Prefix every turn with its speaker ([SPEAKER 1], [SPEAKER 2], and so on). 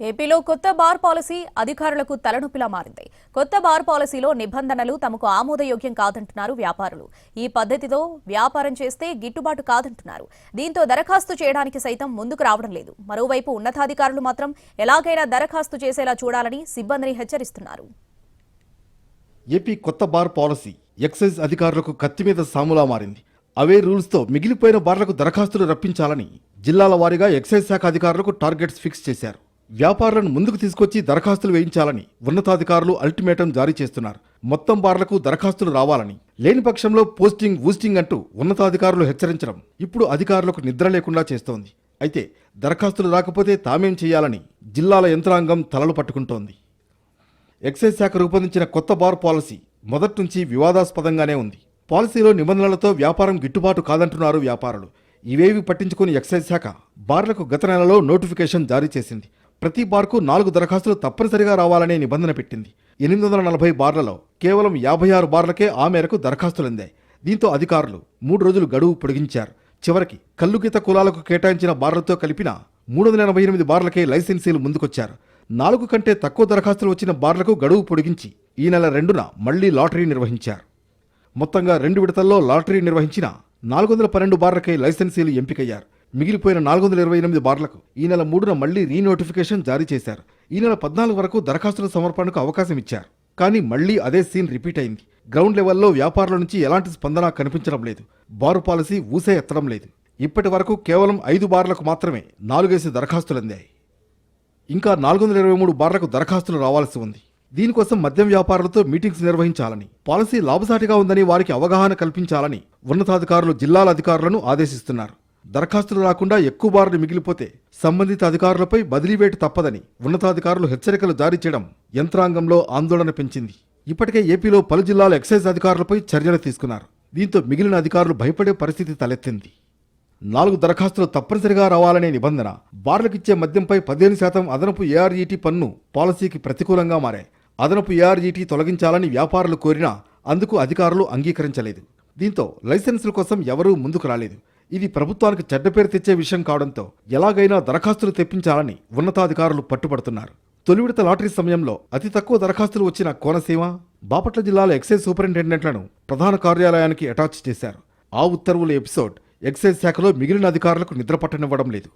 [SPEAKER 1] ఏపీలో కొత్త bar policy అధికారులకు తలనొప్పిలా మారింది. కొత్త బార్ పాలసీలో నిబంధనలు తమకు ఆమోదయోగ్యం కాదంటున్నారు వ్యాపారులు. ఈ పద్ధతితో వ్యాపారం చేస్తే గిట్టుబాటు కాదంటున్నారు. దీంతో దరఖాస్తు చేయడానికి సైతం ముందుకు రావడం లేదు. మరోవైపు ఉన్నతాధికారులు మాత్రం ఎలాగైనా దరఖాస్తు చేసేలా చూడాలని సిబ్బందిని హెచ్చరిస్తున్నారు.
[SPEAKER 2] ఏపీ కొత్త బార్ పాలసీ ఎక్సైజ్ అధికారులకు కత్తి మీద సాములా మారింది. అవే రూల్స్తో మిగిలిపోయిన బార్లకు దరఖాస్తులు రప్పించాలని జిల్లాల వారీగా ఎక్సైజ్ శాఖ అధికారులకు టార్గెట్స్ ఫిక్స్ చేశారు. వ్యాపారులను ముందుకు తీసుకొచ్చి దరఖాస్తులు వేయించాలని ఉన్నతాధికారులు అల్టిమేటం జారీ చేస్తున్నారు. మొత్తం బార్లకు దరఖాస్తులు రావాలని, లేని పక్షంలో పోస్టింగ్ వూస్టింగ్ అంటూ ఉన్నతాధికారులు హెచ్చరించడం ఇప్పుడు అధికారులకు నిద్ర లేకుండా చేస్తోంది. అయితే దరఖాస్తులు రాకపోతే తామేం చేయాలని జిల్లాల యంత్రాంగం తలలు పట్టుకుంటోంది. ఎక్సైజ్ శాఖ రూపొందించిన కొత్త బార్ పాలసీ మొదటి నుంచి వివాదాస్పదంగానే ఉంది. పాలసీలో నిబంధనలతో వ్యాపారం గిట్టుబాటు కాదంటున్నారు వ్యాపారులు. ఇవేవి పట్టించుకుని ఎక్సైజ్ శాఖ బార్లకు గత నెలలో నోటిఫికేషన్ జారీ చేసింది. ప్రతి బార్కు 4 దరఖాస్తులు తప్పనిసరిగా రావాలనే నిబంధన పెట్టింది. 840 బార్లలో కేవలం 56 బార్లకే ఆ మేరకు దరఖాస్తులందాయి. దీంతో అధికారులు 3 రోజులు గడువు పొడిగించారు. చివరికి కల్లుగీత కులాలకు కేటాయించిన బార్లతో కలిపిన 388 బార్లకే లైసెన్సీలు ముందుకొచ్చారు. 4 కంటే తక్కువ దరఖాస్తులు వచ్చిన బార్లకు గడువు పొడిగించి ఈ నెల 2న మళ్లీ లాటరీ నిర్వహించారు. మొత్తంగా 2 విడతల్లో లాటరీ నిర్వహించిన 412 బార్లకే లైసెన్సీలు ఎంపికయ్యారు. మిగిలిపోయిన 428 బార్లకు ఈ నెల 3న మళ్లీ రీనోటిఫికేషన్ జారీ చేశారు. ఈ నెల 14 వరకు దరఖాస్తుల సమర్పణకు అవకాశం ఇచ్చారు. కానీ మళ్లీ అదే సీన్ రిపీట్ అయింది. గ్రౌండ్ లెవెల్లో వ్యాపారుల నుంచి ఎలాంటి స్పందన కనిపించడం లేదు. బారు పాలసీ ఊసే ఎత్తడం లేదు. ఇప్పటి వరకు కేవలం 5 బార్లకు మాత్రమే 4 దరఖాస్తులందాయి. ఇంకా 423 బార్లకు దరఖాస్తులు రావాల్సి ఉంది. దీనికోసం మద్యం వ్యాపారులతో మీటింగ్స్ నిర్వహించాలని, పాలసీ లాభసాటిగా ఉందని వారికి అవగాహన కల్పించాలని ఉన్నతాధికారులు జిల్లాల అధికారులను ఆదేశిస్తున్నారు. దరఖాస్తులు రాకుండా ఎక్కువ బార్లు మిగిలిపోతే సంబంధిత అధికారులపై బదిలీ వేటు తప్పదని ఉన్నతాధికారులు హెచ్చరికలు జారీ చేయడం యంత్రాంగంలో ఆందోళన పెంచింది. ఇప్పటికే ఏపీలో పలు జిల్లాల ఎక్సైజ్ అధికారులపై చర్యలు తీసుకున్నారు. దీంతో మిగిలిన అధికారులు భయపడే పరిస్థితి తలెత్తింది. 4 దరఖాస్తులు తప్పనిసరిగా రావాలనే నిబంధన, బార్లకిచ్చే మద్యంపై 15% అదనపు ఏఆర్ఈటీ పన్ను పాలసీకి ప్రతికూలంగా మారాయి. అదనపు ఏఆర్ఈటీ తొలగించాలని వ్యాపారులు కోరినా అందుకు అధికారులు అంగీకరించలేదు. దీంతో లైసెన్సుల కోసం ఎవరూ ముందుకు రాలేదు. ఇది ప్రభుత్వానికి చెడ్డ పేరు తెచ్చే విషయం కావడంతో ఎలాగైనా దరఖాస్తులు తెప్పించాలని ఉన్నతాధికారులు పట్టుబడుతున్నారు. తొలి విడత లాటరీ సమయంలో అతి తక్కువ దరఖాస్తులు వచ్చిన కోనసీమ, బాపట్ల జిల్లాల ఎక్సైజ్ సూపరింటెండెంట్లను ప్రధాన కార్యాలయానికి అటాచ్ చేశారు. ఆ ఉత్తర్వుల ఎపిసోడ్ ఎక్సైజ్ శాఖలో మిగిలిన అధికారులకు నిద్రపట్టనివ్వడం లేదు.